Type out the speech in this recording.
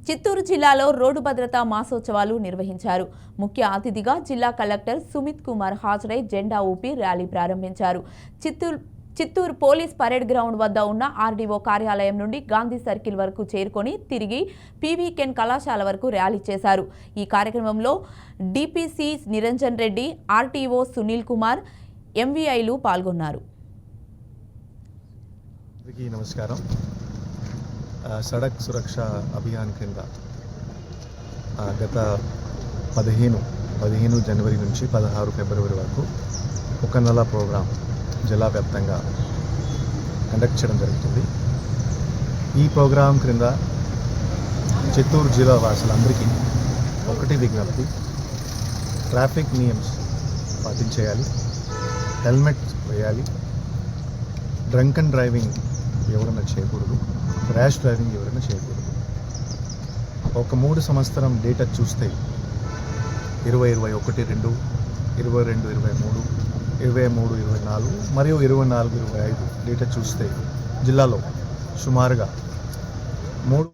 చిత్తూరు జిల్లాలో రోడ్డు భద్రతా మాసోత్సవాలు నిర్వహించారు. ముఖ్య అతిథిగా జిల్లా కలెక్టర్ సుమిత్ కుమార్ హాజరై జెండా ఊపి ర్యాలీ ప్రారంభించారు. చిత్తూరు పోలీస్ పరేడ్ గ్రౌండ్ వద్ద ఉన్న ఆర్డీఓ కార్యాలయం నుండి గాంధీ సర్కిల్ వరకు చేరుకొని తిరిగి పీవీకెన్ కళాశాల వరకు ర్యాలీ చేశారు. ఈ కార్యక్రమంలో డిపిసి నిరంజన్ రెడ్డి, ఆర్టీఓ సునీల్ కుమార్, ఎంవీఐలు పాల్గొన్నారు. నమస్కారం. సడక్ సురక్ష అభియాన్ కింద గత 15 జనవరి నుంచి 16 ఫిబ్రవరి వరకు ఒక నెల ప్రోగ్రాం జిల్లా వ్యాప్తంగా కండక్ట్ చేయడం జరుగుతుంది. ఈ ప్రోగ్రాం క్రింద చిత్తూరు జిల్లా వాసులందరికీ ఒకటి విజ్ఞప్తి: ట్రాఫిక్ నియమ్స్ పాటించేయాలి, హెల్మెట్ వేయాలి, డ్రంక్ అండ్ డ్రైవింగ్ ఎవరైనా చేయకూడదు, ర్యాష్ డ్రైవింగ్ ఎవరైనా చేయకూడదు. ఒక 3 సంవత్సరం డేటా చూస్తే 2021, 22, 23, 24 మరియు 24, 25 డేటా చూస్తే జిల్లాలో సుమారుగా 3